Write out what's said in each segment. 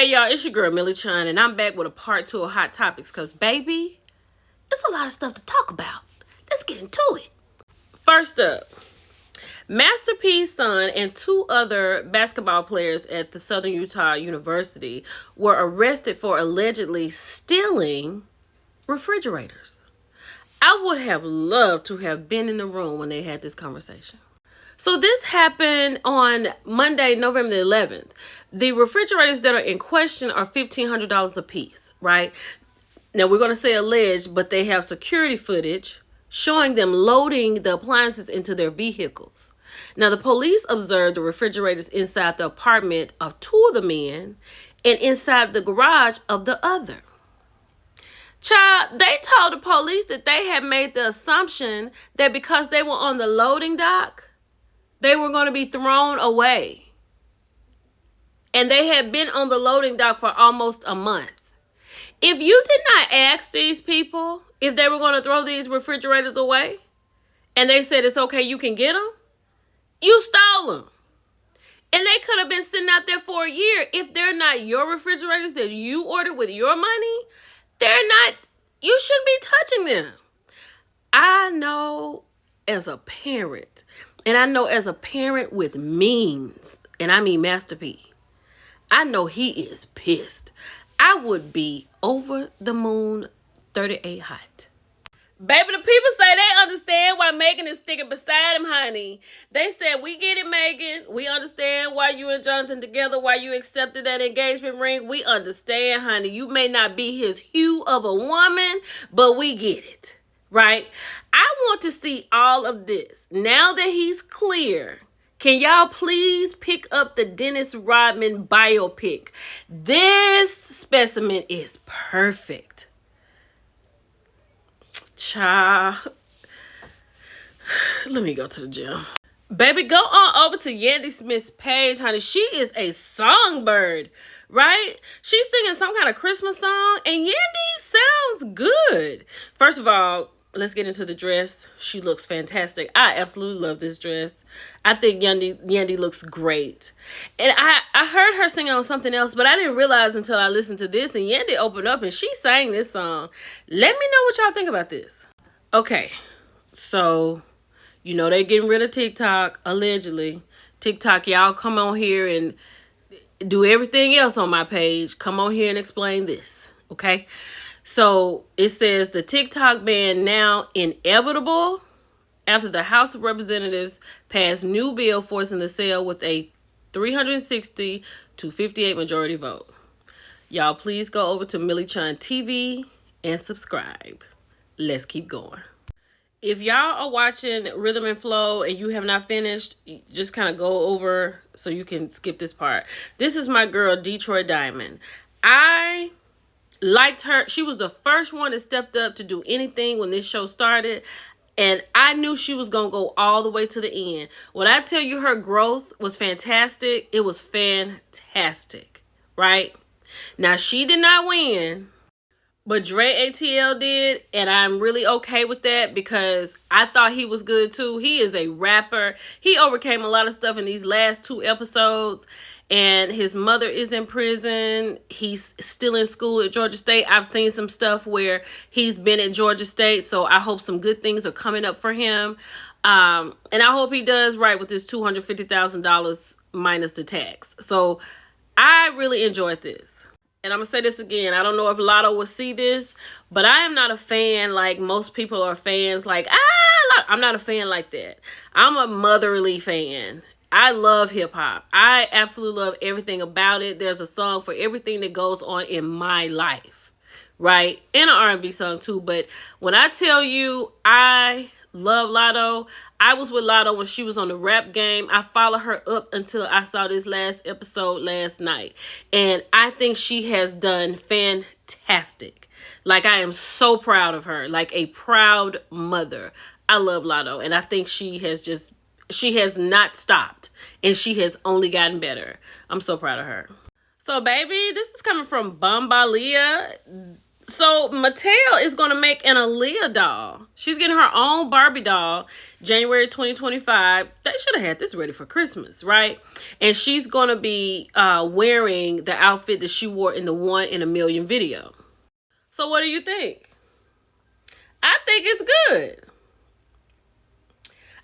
Hey y'all, it's your girl Millie Chun, and I'm back with a part 2 of Hot Topics, because baby, it's a lot of stuff to talk about. Let's get into it. First up, Master P's son and 2 other basketball players at the Southern Utah University were arrested for allegedly stealing refrigerators. I would have loved to have been in the room when they had this conversation. So this happened on Monday, November the 11th. The refrigerators that are in question are $1,500 a piece, right? Now, we're going to say alleged, but they have security footage showing them loading the appliances into their vehicles. Now, the police observed the refrigerators inside the apartment of 2 of the men and inside the garage of the other. Child, they told the police that they had made the assumption that because they were on the loading dock, they were going to be thrown away. And they had been on the loading dock for almost a month. If you did not ask these people if they were going to throw these refrigerators away, and they said it's okay, you can get them, you stole them. And they could have been sitting out there for a year. If they're not your refrigerators that you ordered with your money, you shouldn't be touching them. I know as a parent, and I know as a parent with means, and I mean Master P, I know he is pissed. I would be over the moon 38 hot. Baby, the people say they understand why Megan is sticking beside him, honey. They said, we get it, Megan. We understand why you and Jonathan together, why you accepted that engagement ring. We understand, honey. You may not be his hue of a woman, but we get it. Right? I want to see all of this. Now that he's clear, can y'all please pick up the Dennis Rodman biopic? This specimen is perfect. Child. Let me go to the gym. Baby, go on over to Yandy Smith's page, honey. She is a songbird, right? She's singing some kind of Christmas song, and Yandy sounds good. First of all, let's get into the dress. She looks fantastic. I absolutely love this dress. I think Yandy looks great. And I heard her singing on something else, but I didn't realize until I listened to this. And Yandy opened up and she sang this song. Let me know what y'all think about this. Okay, so you know they're getting rid of TikTok, allegedly. TikTok, y'all come on here and do everything else on my page. Come on here and explain this, okay? So it says the TikTok ban now inevitable after the House of Representatives passed new bill forcing the sale with a 360 to 58 majority vote. Y'all please go over to Millie Chun TV and subscribe. Let's keep going. If y'all are watching Rhythm and Flow and you have not finished, just kind of go over so you can skip this part. This is my girl, Detroit Diamond. I liked her. She was the first one that stepped up to do anything when this show started. And I knew she was going to go all the way to the end. When I tell you her growth was fantastic, it was fantastic, right? Now, she did not win, but Dre ATL did. And I'm really okay with that because I thought he was good too. He is a rapper. He overcame a lot of stuff in these last 2 episodes. And his mother is in prison. He's still in school at Georgia State. I've seen some stuff where he's been at Georgia State. So I hope some good things are coming up for him. And I hope he does right with this $250,000 minus the tax. So I really enjoyed this. And I'm going to say this again. I don't know if Latto will see this, but I am not a fan like most people are fans. Like, I'm not a fan like that. I'm a motherly fan. I love hip hop. I absolutely love everything about it. There's a song for everything that goes on in my life, right? And an R&B song too. But when I tell you I love Latto, I was with Latto when she was on the rap game. I followed her up until I saw this last episode last night. And I think she has done fantastic. Like, I am so proud of her. Like a proud mother. I love Latto. And I think she has not stopped, and she has only gotten better. I'm so proud of her. So, baby, this is coming from Bombalia. So Mattel is going to make an Aaliyah doll. She's getting her own Barbie doll January 2025. They should have had this ready for Christmas, right? And she's going to be wearing the outfit that she wore in the 1 in a Million video. So what do you think? I think it's good.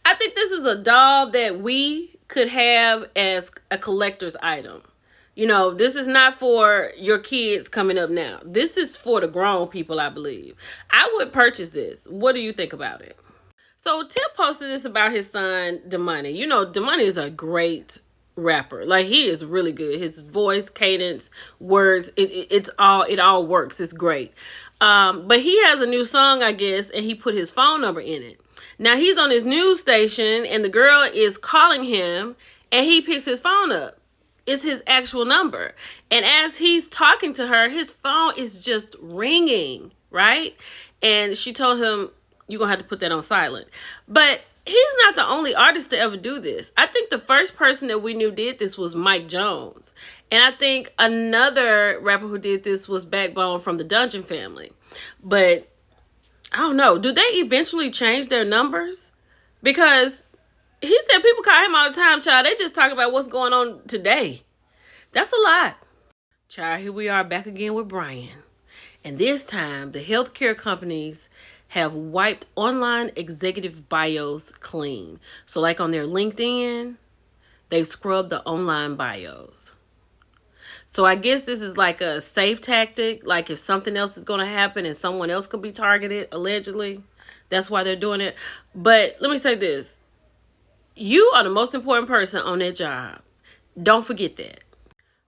I think this is a doll that we could have as a collector's item. You know, this is not for your kids coming up now. This is for the grown people, I believe. I would purchase this. What do you think about it? So Tip posted this about his son, Damani. You know, Damani is a great rapper. Like, he is really good. His voice, cadence, words, it all works. It's great. But he has a new song, I guess, and he put his phone number in it. Now, he's on his news station, and the girl is calling him, and he picks his phone up. It's his actual number. And as he's talking to her, his phone is just ringing, right? And she told him, you're going to have to put that on silent. But he's not the only artist to ever do this. I think the first person that we knew did this was Mike Jones. And I think another rapper who did this was Backbone from the Dungeon Family. But I don't know. Do they eventually change their numbers? Because he said people call him all the time, child. They just talk about what's going on today. That's a lot. Child, here we are back again with Brian. And this time, the healthcare companies have wiped online executive bios clean. So like on their LinkedIn, they've scrubbed the online bios. So I guess this is like a safe tactic. Like if something else is going to happen and someone else could be targeted, allegedly. That's why they're doing it. But let me say this. You are the most important person on that job. Don't forget that.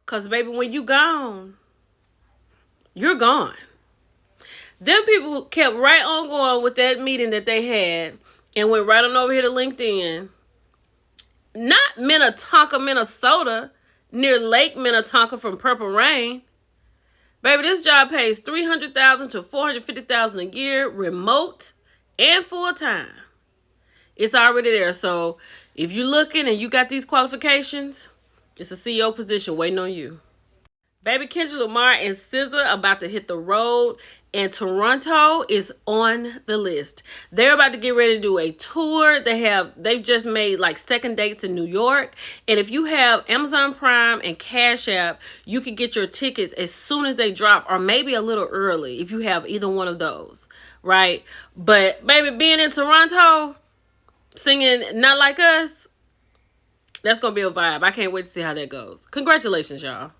Because, baby, when you gone, you're gone. Them people kept right on going with that meeting that they had and went right on over here to LinkedIn. Not Minnetonka, Minnesota, near Lake Minnetonka from Purple Rain. Baby, this job pays $300,000 to $450,000 a year, remote and full-time. It's already there. So if you're looking and you got these qualifications, it's a CEO position waiting on you. Baby, Kendrick Lamar and SZA about to hit the road, and Toronto is on the list. They're about to get ready to do a tour. They've just made like second dates in New York. And if you have Amazon Prime and Cash App, you can get your tickets as soon as they drop, or maybe a little early if you have either one of those, right? But baby, being in Toronto, singing Not Like Us, that's going to be a vibe. I can't wait to see how that goes. Congratulations, y'all.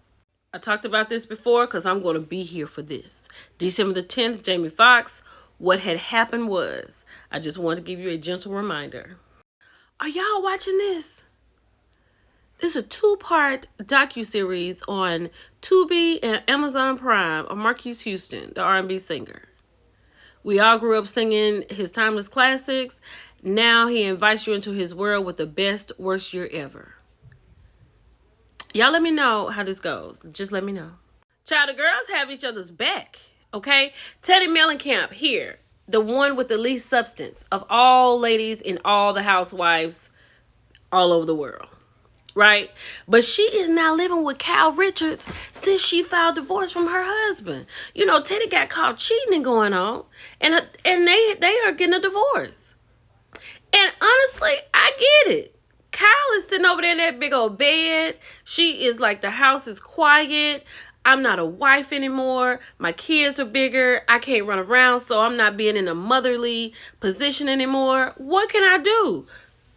I talked about this before because I'm going to be here for this. December the 10th, Jamie Foxx. What had happened was, I just wanted to give you a gentle reminder. Are y'all watching this? This is a 2-part docuseries on Tubi and Amazon Prime of Marques Houston, the R&B singer. We all grew up singing his timeless classics. Now he invites you into his world with the best, worst year ever. Y'all let me know how this goes. Just let me know. Child, the girls have each other's back, okay? Teddi Mellencamp here, the one with the least substance of all ladies in all the Housewives all over the world, right? But she is now living with Kyle Richards since she filed divorce from her husband. You know, Teddi got caught cheating and going on, and they are getting a divorce. And honestly, I get it. Kyle is sitting over there in that big old bed. She is like, the house is quiet. I'm not a wife anymore. My kids are bigger. I can't run around, so I'm not being in a motherly position anymore. What can I do?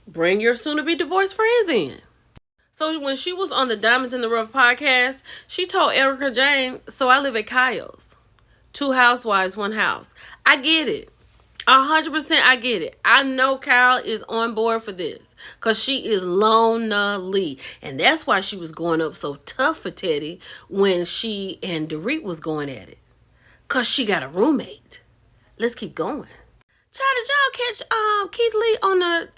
Bring your soon-to-be divorced friends in. So when she was on the Diamonds in the Rough podcast, she told Erica Jane, so I live at Kyle's. 2 housewives, 1 house. I get it. 100% I get it. I know Kyle is on board for this because she is lonely. And that's why she was going up so tough for Teddi when she and Dorit was going at it. Because she got a roommate. Let's keep going. Child, did y'all catch Keith Lee on the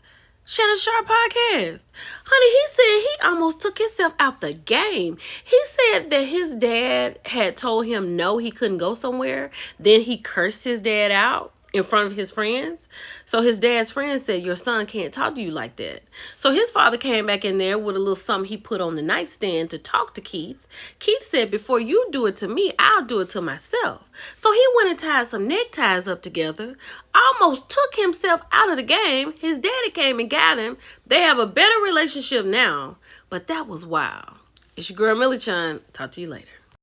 Shannon Sharp podcast? Honey, he said he almost took himself out the game. He said that his dad had told him no, he couldn't go somewhere. Then he cursed his dad out. in front of his friends. So his dad's friends said, your son can't talk to you like that. So his father came back in there with a little something he put on the nightstand to talk to Keith. Keith said, before you do it to me, I'll do it to myself. So he went and tied some neckties up together, almost took himself out of the game. His daddy came and got him. They have a better relationship now, but that was wild. It's your girl, Millie Chan. Talk to you later.